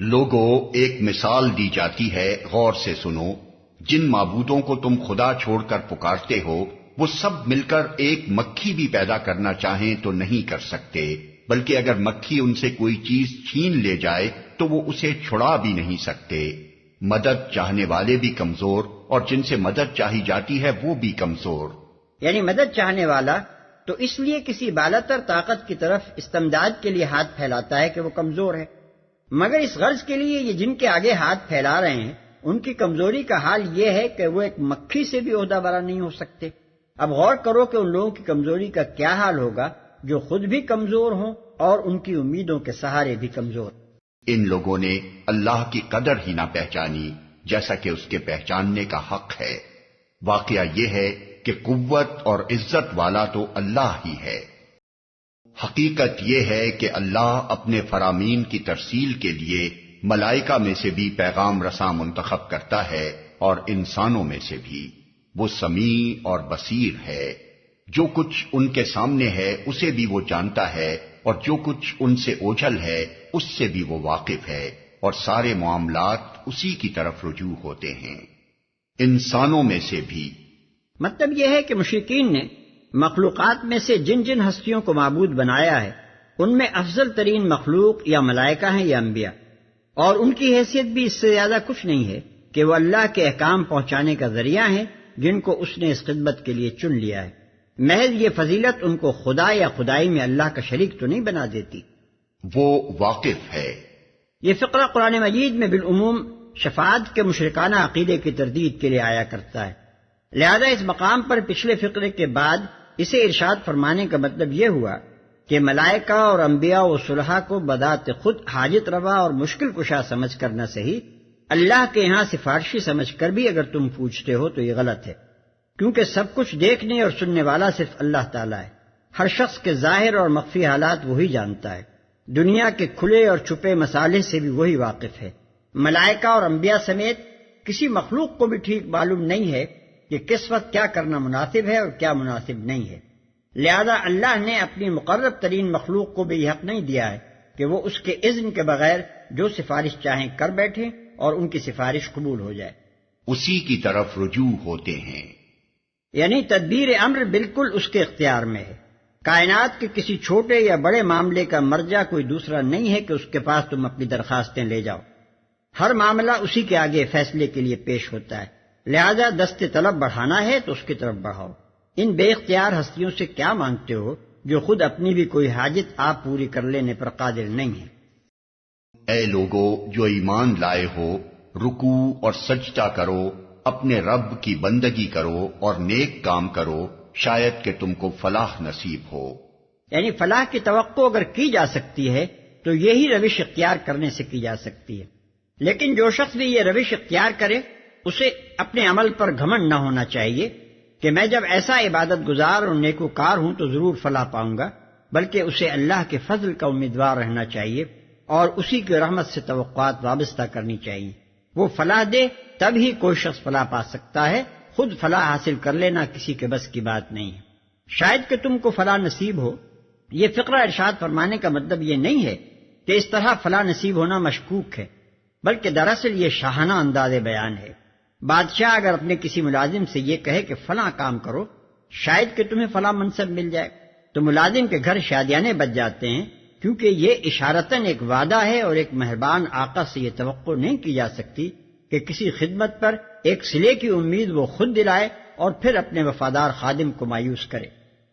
لوگوں، ایک مثال دی جاتی ہے، غور سے سنو۔ جن معبودوں کو تم خدا چھوڑ کر پکارتے ہو، وہ سب مل کر ایک مکھی بھی پیدا کرنا چاہیں تو نہیں کر سکتے، بلکہ اگر مکھی ان سے کوئی چیز چھین لے جائے تو وہ اسے چھڑا بھی نہیں سکتے۔ مدد چاہنے والے بھی کمزور، اور جن سے مدد چاہی جاتی ہے وہ بھی کمزور۔ یعنی مدد چاہنے والا تو اس لیے کسی بالاتر طاقت کی طرف استمداد کے لیے ہاتھ پھیلاتا ہے کہ وہ کمزور ہے، مگر اس غرض کے لیے یہ جن کے آگے ہاتھ پھیلا رہے ہیں ان کی کمزوری کا حال یہ ہے کہ وہ ایک مکھی سے بھی عہدہ برا نہیں ہو سکتے۔ اب غور کرو کہ ان لوگوں کی کمزوری کا کیا حال ہوگا جو خود بھی کمزور ہوں اور ان کی امیدوں کے سہارے بھی کمزور۔ ان لوگوں نے اللہ کی قدر ہی نہ پہچانی جیسا کہ اس کے پہچاننے کا حق ہے۔ واقعہ یہ ہے کہ قوت اور عزت والا تو اللہ ہی ہے۔ حقیقت یہ ہے کہ اللہ اپنے فرامین کی ترسیل کے لیے ملائکہ میں سے بھی پیغام رساں منتخب کرتا ہے اور انسانوں میں سے بھی۔ وہ سمیع اور بصیر ہے، جو کچھ ان کے سامنے ہے اسے بھی وہ جانتا ہے، اور جو کچھ ان سے اوجھل ہے اس سے بھی وہ واقف ہے، اور سارے معاملات اسی کی طرف رجوع ہوتے ہیں، انسانوں میں سے بھی۔ مطلب یہ ہے کہ مشرکین نے مخلوقات میں سے جن جن ہستیوں کو معبود بنایا ہے ان میں افضل ترین مخلوق یا ملائکہ ہیں یا انبیاء، اور ان کی حیثیت بھی اس سے زیادہ کچھ نہیں ہے کہ وہ اللہ کے احکام پہنچانے کا ذریعہ ہیں جن کو اس نے اس خدمت کے لیے چن لیا ہے۔ محض یہ فضیلت ان کو خدا یا خدائی میں اللہ کا شریک تو نہیں بنا دیتی۔ وہ واقف ہے۔ یہ فقرہ قرآن مجید میں بالعموم شفاعت کے مشرکانہ عقیدے کی تردید کے لیے آیا کرتا ہے، لہذا اس مقام پر پچھلے فقرے کے بعد اسے ارشاد فرمانے کا مطلب یہ ہوا کہ ملائکہ اور انبیاء و صلحاء کو بذات خود حاجت روا اور مشکل کشا سمجھ کر نہ صحیح، اللہ کے یہاں سفارشی سمجھ کر بھی اگر تم پوچھتے ہو تو یہ غلط ہے، کیونکہ سب کچھ دیکھنے اور سننے والا صرف اللہ تعالیٰ ہے۔ ہر شخص کے ظاہر اور مخفی حالات وہی جانتا ہے، دنیا کے کھلے اور چھپے مسالے سے بھی وہی واقف ہے۔ ملائکہ اور انبیاء سمیت کسی مخلوق کو بھی ٹھیک معلوم نہیں ہے کہ کس وقت کیا کرنا مناسب ہے اور کیا مناسب نہیں ہے، لہذا اللہ نے اپنی مقرب ترین مخلوق کو بھی یہ حق نہیں دیا ہے کہ وہ اس کے اذن کے بغیر جو سفارش چاہیں کر بیٹھیں اور ان کی سفارش قبول ہو جائے۔ اسی کی طرف رجوع ہوتے ہیں، یعنی تدبیر امر بالکل اس کے اختیار میں ہے۔ کائنات کے کسی چھوٹے یا بڑے معاملے کا مرجع کوئی دوسرا نہیں ہے کہ اس کے پاس تم اپنی درخواستیں لے جاؤ، ہر معاملہ اسی کے آگے فیصلے کے لیے پیش ہوتا ہے، لہذا دست طلب بڑھانا ہے تو اس کی طرف بڑھاؤ۔ ان بے اختیار ہستیوں سے کیا مانگتے ہو جو خود اپنی بھی کوئی حاجت آپ پوری کر لینے پر قادر نہیں ہے؟ اے لوگو جو ایمان لائے ہو، رکوع اور سجدہ کرو، اپنے رب کی بندگی کرو اور نیک کام کرو، شاید کہ تم کو فلاح نصیب ہو۔ یعنی فلاح کی توقع اگر کی جا سکتی ہے تو یہی روش اختیار کرنے سے کی جا سکتی ہے، لیکن جو شخص بھی یہ روش اختیار کرے اسے اپنے عمل پر گھمنڈ نہ ہونا چاہیے کہ میں جب ایسا عبادت گزار اور نیکوکار ہوں تو ضرور فلاح پاؤں گا، بلکہ اسے اللہ کے فضل کا امیدوار رہنا چاہیے اور اسی کی رحمت سے توقعات وابستہ کرنی چاہیے۔ وہ فلاح دے تب ہی کوئی شخص فلاح پا سکتا ہے، خود فلاح حاصل کر لینا کسی کے بس کی بات نہیں ہے۔ شاید کہ تم کو فلاح نصیب ہو، یہ فقرہ ارشاد فرمانے کا مطلب یہ نہیں ہے کہ اس طرح فلاح نصیب ہونا مشکوک ہے، بلکہ دراصل یہ شاہانہ انداز بیان ہے۔ بادشاہ اگر اپنے کسی ملازم سے یہ کہے کہ فلاں کام کرو، شاید کہ تمہیں فلاں منصب مل جائے، تو ملازم کے گھر شادیانے بچ جاتے ہیں، کیونکہ یہ اشارتاً ایک وعدہ ہے اور ایک مہربان آقا سے یہ توقع نہیں کی جا سکتی کہ کسی خدمت پر ایک صلے کی امید وہ خود دلائے اور پھر اپنے وفادار خادم کو مایوس کرے۔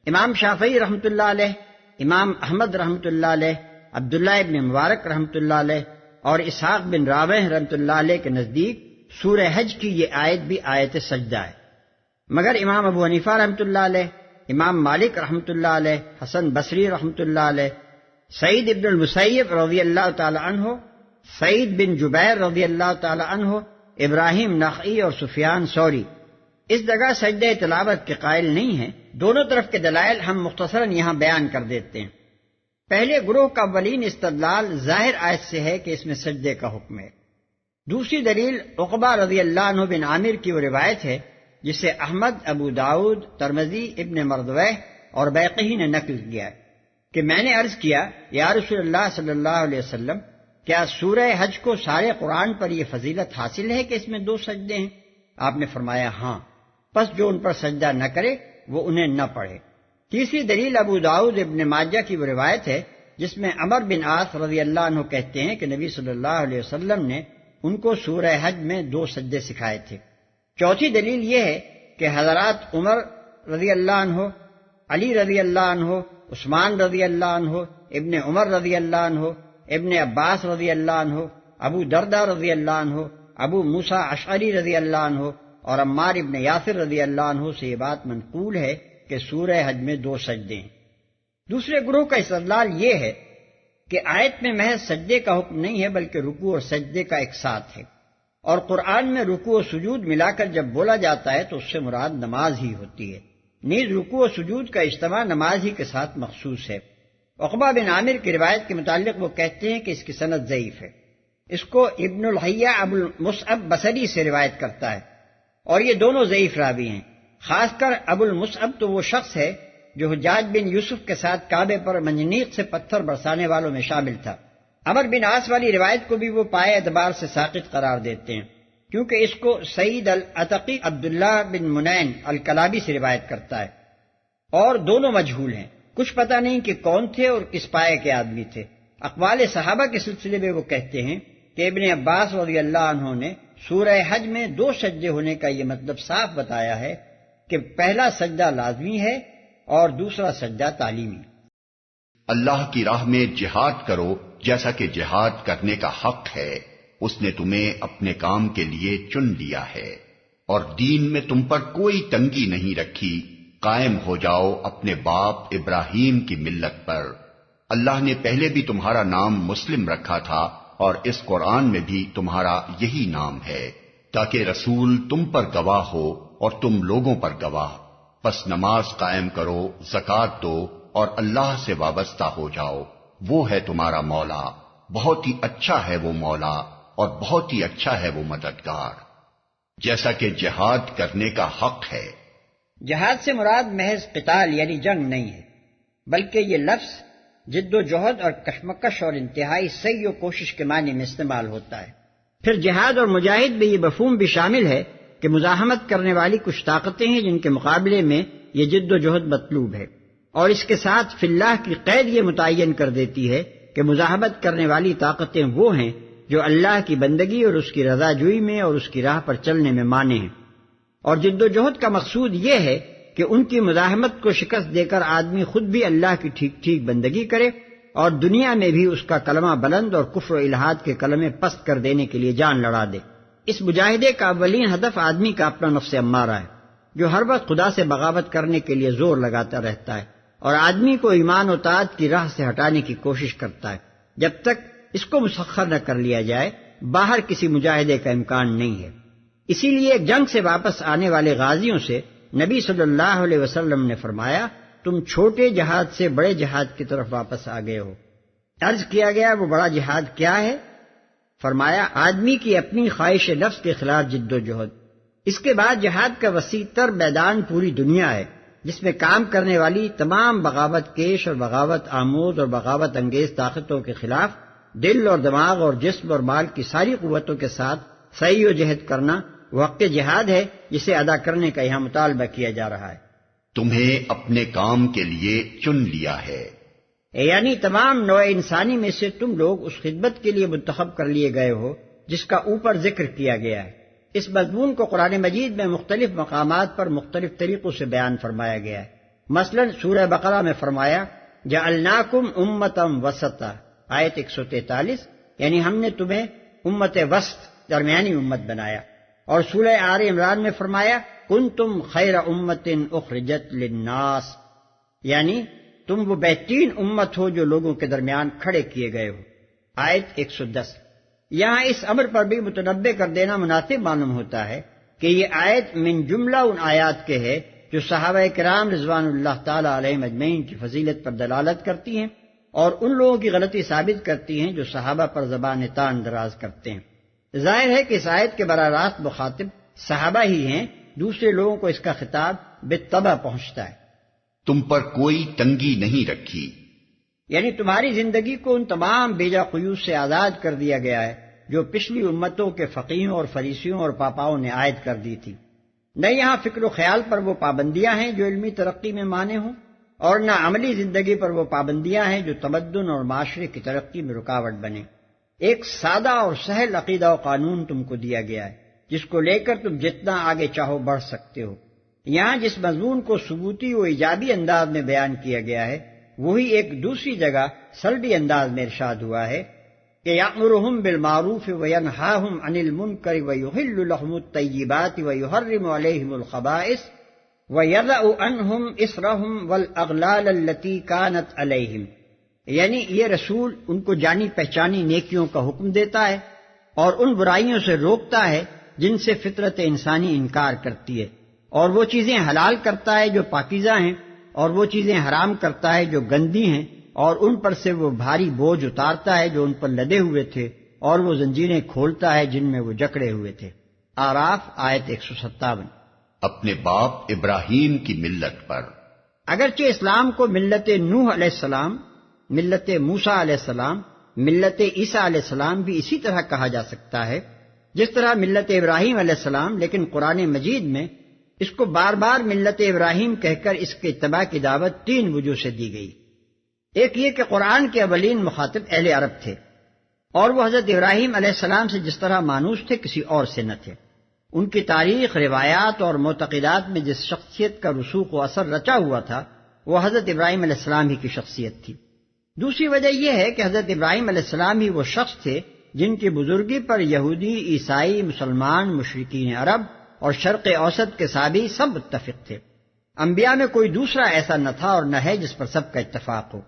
امام شافعی رحمۃ اللہ علیہ، امام احمد رحمۃ اللہ علیہ، عبداللہ ابن مبارک رحمۃ اللہ علیہ اور اسحاق بن راوح رحمۃ اللہ علیہ کے نزدیک سورہ حج کی یہ آیت بھی آیت سجدہ ہے، مگر امام ابو حنیفہ رحمۃ اللہ علیہ، امام مالک رحمۃ اللہ علیہ، حسن بصری رحمۃ اللہ علیہ، سعید ابن المسیب رضی اللہ تعالی عنہ، سعید بن جبیر رضی اللہ تعالی عنہ، ابراہیم نخعی اور سفیان ثوری اس جگہ سجدہ تلاوت کے قائل نہیں ہیں۔ دونوں طرف کے دلائل ہم مختصراً یہاں بیان کر دیتے ہیں۔ پہلے گروہ کا اولین استدلال ظاہر آیت سے ہے کہ اس میں سجدے کا حکم ہے۔ دوسری دلیل عقبہ رضی اللہ عنہ بن عامر کی وہ روایت ہے جسے احمد، ابو داؤد، ترمذی، ابن مردویہ اور بیقی نے نقل کیا کہ میں نے عرض کیا یا رسول اللہ صلی اللہ علیہ وسلم کیا سورہ حج کو سارے قرآن پر یہ فضیلت حاصل ہے کہ اس میں 2 سجدے ہیں؟ آپ نے فرمایا ہاں، پس جو ان پر سجدہ نہ کرے وہ انہیں نہ پڑھے۔ تیسری دلیل ابو داؤد ابن ماجہ کی وہ روایت ہے جس میں عمر بن عاص رضی اللہ عنہ کہتے ہیں کہ نبی صلی اللہ علیہ وسلم نے ان کو سورہ حج میں 2 سجدے سکھائے تھے۔ چوتھی دلیل یہ ہے کہ حضرات عمر رضی اللہ عنہ، علی رضی اللہ عنہ، عثمان رضی اللہ عنہ، ابن عمر رضی اللہ عنہ، ابن عباس رضی اللہ عنہ، ابو دردہ رضی اللہ عنہ، ابو موسیٰ اشعری رضی اللہ عنہ اور عمار ابن یاسر رضی اللہ عنہ سے یہ بات منقول ہے کہ سورہ حج میں 2 سجدے ہیں۔ دوسرے گروہ کا استدلال یہ ہے کہ آیت میں محض سجدے کا حکم نہیں ہے بلکہ رکوع اور سجدے کا ایک ساتھ ہے، اور قرآن میں رکوع و سجود ملا کر جب بولا جاتا ہے تو اس سے مراد نماز ہی ہوتی ہے۔ نیز رکوع و سجود کا اجتماع نماز ہی کے ساتھ مخصوص ہے۔ عقبہ بن عامر کی روایت کے متعلق وہ کہتے ہیں کہ اس کی سند ضعیف ہے۔ اس کو ابن الحیہ ابو المصعب بصری سے روایت کرتا ہے، اور یہ دونوں ضعیف راوی ہیں۔ خاص کر ابو المصعب تو وہ شخص ہے جو حجاج بن یوسف کے ساتھ کعبے پر منجنیق سے پتھر برسانے والوں میں شامل تھا۔ عمر بن عاص والی روایت کو بھی وہ پائے اعتبار سے ساقط قرار دیتے ہیں، کیونکہ اس کو سعید العتقی عبداللہ بن منین الکلابی سے روایت کرتا ہے، اور دونوں مجہول ہیں۔ کچھ پتہ نہیں کہ کون تھے اور کس پائے کے آدمی تھے۔ اقوال صحابہ کے سلسلے میں وہ کہتے ہیں کہ ابن عباس رضی اللہ عنہ نے سورہ حج میں 2 سجدے ہونے کا یہ مطلب صاف بتایا ہے کہ پہلا سجدہ لازمی ہے اور دوسرا سجدہ تعلیمی۔ اللہ کی راہ میں جہاد کرو جیسا کہ جہاد کرنے کا حق ہے، اس نے تمہیں اپنے کام کے لیے چن لیا ہے، اور دین میں تم پر کوئی تنگی نہیں رکھی، قائم ہو جاؤ اپنے باپ ابراہیم کی ملت پر۔ اللہ نے پہلے بھی تمہارا نام مسلم رکھا تھا اور اس قرآن میں بھی تمہارا یہی نام ہے، تاکہ رسول تم پر گواہ ہو اور تم لوگوں پر گواہ۔ پس نماز قائم کرو، زکوٰۃ دو اور اللہ سے وابستہ ہو جاؤ، وہ ہے تمہارا مولا، بہت ہی اچھا ہے وہ مولا اور بہت ہی اچھا ہے وہ مددگار۔ جیسا کہ جہاد کرنے کا حق ہے۔ جہاد سے مراد محض قتال یعنی جنگ نہیں ہے، بلکہ یہ لفظ جد و جہد اور کشمکش اور انتہائی سعی و کوشش کے معنی میں استعمال ہوتا ہے۔ پھر جہاد اور مجاہد میں یہ مفہوم بھی شامل ہے کہ مزاحمت کرنے والی کچھ طاقتیں ہیں جن کے مقابلے میں یہ جد و جہد مطلوب ہے، اور اس کے ساتھ فی اللہ کی قید یہ متعین کر دیتی ہے کہ مزاحمت کرنے والی طاقتیں وہ ہیں جو اللہ کی بندگی اور اس کی رضا جوئی میں اور اس کی راہ پر چلنے میں مانے ہیں، اور جد و جہد کا مقصود یہ ہے کہ ان کی مزاحمت کو شکست دے کر آدمی خود بھی اللہ کی ٹھیک ٹھیک بندگی کرے اور دنیا میں بھی اس کا کلمہ بلند اور کفر و الحاد کے کلمے پست کر دینے کے لیے جان لڑا دے۔ اس مجاہدے کا اولین ہدف آدمی کا اپنا نفس امارہ ہے، جو ہر وقت خدا سے بغاوت کرنے کے لیے زور لگاتا رہتا ہے اور آدمی کو ایمان و طاعت کی راہ سے ہٹانے کی کوشش کرتا ہے۔ جب تک اس کو مسخر نہ کر لیا جائے باہر کسی مجاہدے کا امکان نہیں ہے۔ اسی لیے جنگ سے واپس آنے والے غازیوں سے نبی صلی اللہ علیہ وسلم نے فرمایا، تم چھوٹے جہاد سے بڑے جہاد کی طرف واپس آ گئے ہو۔ عرض کیا گیا وہ بڑا جہاد کیا ہے؟ فرمایا آدمی کی اپنی خواہش نفس کے خلاف جد و جہد۔ اس کے بعد جہاد کا وسیع تر میدان پوری دنیا ہے، جس میں کام کرنے والی تمام بغاوت کیش اور بغاوت آموز اور بغاوت انگیز طاقتوں کے خلاف دل اور دماغ اور جسم اور مال کی ساری قوتوں کے ساتھ سعی و جہد کرنا وقت جہاد ہے، جسے ادا کرنے کا یہاں مطالبہ کیا جا رہا ہے۔ تمہیں اپنے کام کے لیے چن لیا ہے، یعنی تمام نوع انسانی میں سے تم لوگ اس خدمت کے لیے منتخب کر لیے گئے ہو جس کا اوپر ذکر کیا گیا ہے۔ اس مضمون کو قرآن مجید میں مختلف مقامات پر مختلف طریقوں سے بیان فرمایا گیا ہے۔ مثلا سورہ بقرہ میں فرمایا جعلناکم امۃ وسطا، آیت 143، یعنی ہم نے تمہیں امت وسط درمیانی امت بنایا، اور سورہ آل عمران میں فرمایا کنتم خیر امۃ اخرجت للناس، یعنی تم وہ بہترین امت ہو جو لوگوں کے درمیان کھڑے کیے گئے ہو، آیت 110۔ یہاں اس امر پر بھی متنبہ کر دینا مناسب معلوم ہوتا ہے کہ یہ آیت من جملہ ان آیات کے ہے جو صحابہ کرام رضوان اللہ تعالی علیہم اجمعین کی فضیلت پر دلالت کرتی ہیں اور ان لوگوں کی غلطی ثابت کرتی ہیں جو صحابہ پر زبان تان دراز کرتے ہیں۔ ظاہر ہے کہ اس آیت کے براہ راست مخاطب صحابہ ہی ہیں، دوسرے لوگوں کو اس کا خطاب بالطبع پہنچتا ہے۔ تم پر کوئی تنگی نہیں رکھی، یعنی تمہاری زندگی کو ان تمام بیجا قیود سے آزاد کر دیا گیا ہے جو پچھلی امتوں کے فقیہوں اور فریسیوں اور پاپاؤں نے عائد کر دی تھی۔ نہ یہاں فکر و خیال پر وہ پابندیاں ہیں جو علمی ترقی میں مانع ہوں، اور نہ عملی زندگی پر وہ پابندیاں ہیں جو تمدن اور معاشرے کی ترقی میں رکاوٹ بنے۔ ایک سادہ اور سہل عقیدہ و قانون تم کو دیا گیا ہے جس کو لے کر تم جتنا آگے چاہو بڑھ سکتے ہو۔ یہاں جس مضمون کو ثبوتی و ایجابی انداز میں بیان کیا گیا ہے وہی ایک دوسری جگہ سلبی انداز میں ارشاد ہوا ہے کہ یأمرہم بالمعروف وینہاہم عن المنکر ویحل لہم الطیبات ویحرم علیہم الخبائث وَيَضَعُ عَنْهُمْ إِصْرَهُمْ وَالْأَغْلَالَ الَّتِي كَانَتْ عَلَيْهِمْ، یعنی یہ رسول ان کو جانی پہچانی نیکیوں کا حکم دیتا ہے اور ان برائیوں سے روکتا ہے جن سے فطرت انسانی انکار کرتی ہے، اور وہ چیزیں حلال کرتا ہے جو پاکیزہ ہیں، اور وہ چیزیں حرام کرتا ہے جو گندی ہیں، اور ان پر سے وہ بھاری بوجھ اتارتا ہے جو ان پر لدے ہوئے تھے، اور وہ زنجیریں کھولتا ہے جن میں وہ جکڑے ہوئے تھے۔ آراف آیت 157۔ اپنے باپ ابراہیم کی ملت پر۔ اگرچہ اسلام کو ملت نوح علیہ السلام، ملت موسیٰ علیہ السلام، ملت عیسیٰ علیہ السلام بھی اسی طرح کہا جا سکتا ہے جس طرح ملت ابراہیم علیہ السلام، لیکن قرآن مجید میں اس کو بار بار ملت ابراہیم کہہ کر اس کے اتباع کی دعوت تین وجوہ سے دی گئی۔ ایک یہ کہ قرآن کے اولین مخاطب اہل عرب تھے، اور وہ حضرت ابراہیم علیہ السلام سے جس طرح مانوس تھے کسی اور سے نہ تھے۔ ان کی تاریخ، روایات اور معتقدات میں جس شخصیت کا رسوخ و اثر رچا ہوا تھا وہ حضرت ابراہیم علیہ السلام ہی کی شخصیت تھی۔ دوسری وجہ یہ ہے کہ حضرت ابراہیم علیہ السلام ہی وہ شخص تھے جن کی بزرگی پر یہودی، عیسائی، مسلمان، مشرکین عرب اور شرق اوسط کے سابی سب متفق تھے۔ انبیاء میں کوئی دوسرا ایسا نہ تھا اور نہ ہے جس پر سب کا اتفاق ہو۔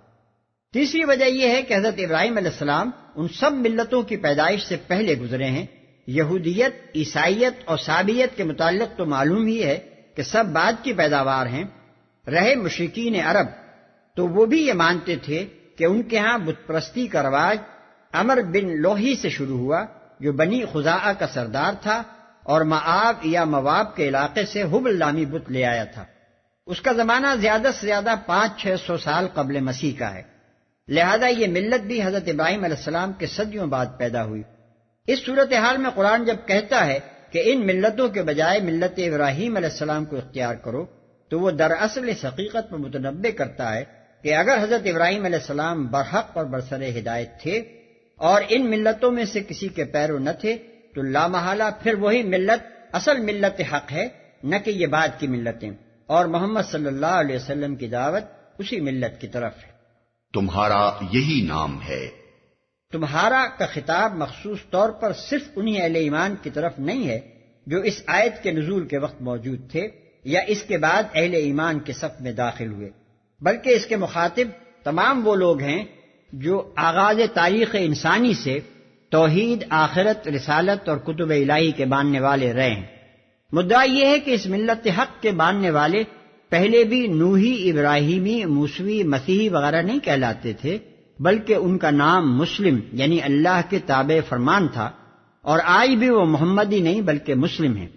تیسری وجہ یہ ہے کہ حضرت ابراہیم علیہ السلام ان سب ملتوں کی پیدائش سے پہلے گزرے ہیں۔ یہودیت، عیسائیت اور سابیت کے متعلق تو معلوم ہی ہے کہ سب بعد کی پیداوار ہیں۔ رہے مشرکین عرب تو وہ بھی یہ مانتے تھے کہ ان کے ہاں بت پرستی کا رواج عمر بن لوہی سے شروع ہوا جو بنی خزاعہ کا سردار تھا اور معاب یا مواب کے علاقے سے حبل نامی بت لے آیا تھا۔ اس کا زمانہ زیادہ سے زیادہ 500-600 سال قبل مسیح کا ہے، لہذا یہ ملت بھی حضرت ابراہیم علیہ السلام کے صدیوں بعد پیدا ہوئی۔ اس صورتحال میں قرآن جب کہتا ہے کہ ان ملتوں کے بجائے ملت ابراہیم علیہ السلام کو اختیار کرو تو وہ دراصل اس حقیقت پر متنبع کرتا ہے کہ اگر حضرت ابراہیم علیہ السلام برحق اور برسر ہدایت تھے اور ان ملتوں میں سے کسی کے پیرو نہ تھے تو لامحالہ پھر وہی ملت اصل ملت حق ہے، نہ کہ یہ بعد کی ملتیں، اور محمد صلی اللہ علیہ وسلم کی دعوت اسی ملت کی طرف ہے۔ تمہارا یہی نام ہے۔ تمہارا کا خطاب مخصوص طور پر صرف انہی اہل ایمان کی طرف نہیں ہے جو اس آیت کے نزول کے وقت موجود تھے یا اس کے بعد اہل ایمان کے صف میں داخل ہوئے، بلکہ اس کے مخاطب تمام وہ لوگ ہیں جو آغاز تاریخ انسانی سے توحید، آخرت، رسالت اور کتب الہی کے ماننے والے رہے ہیں۔ مدعا یہ ہے کہ اس ملت حق کے ماننے والے پہلے بھی نوحی، ابراہیمی، موسوی، مسیحی وغیرہ نہیں کہلاتے تھے، بلکہ ان کا نام مسلم یعنی اللہ کے تابع فرمان تھا، اور آج بھی وہ محمدی نہیں بلکہ مسلم ہیں۔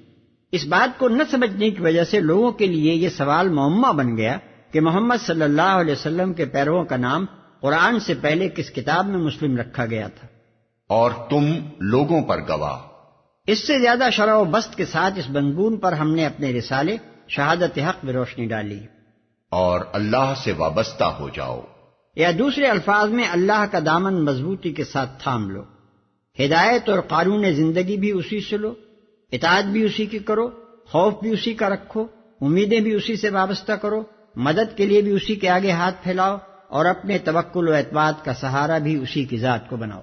اس بات کو نہ سمجھنے کی وجہ سے لوگوں کے لیے یہ سوال معمہ بن گیا کہ محمد صلی اللہ علیہ وسلم کے پیرووں کا نام قرآن سے پہلے کس کتاب میں مسلم رکھا گیا تھا، اور تم لوگوں پر گواہ۔ اس سے زیادہ شرح و بسط کے ساتھ اس مضمون پر ہم نے اپنے رسالے شہادت حق میں روشنی ڈالی۔ اور اللہ سے وابستہ ہو جاؤ، یا دوسرے الفاظ میں اللہ کا دامن مضبوطی کے ساتھ تھام لو۔ ہدایت اور قانون زندگی بھی اسی سے لو، اطاعت بھی اسی کی کرو، خوف بھی اسی کا رکھو، امیدیں بھی اسی سے وابستہ کرو، مدد کے لیے بھی اسی کے آگے ہاتھ پھیلاؤ، اور اپنے توکل و اعتماد کا سہارا بھی اسی کی ذات کو بناؤ۔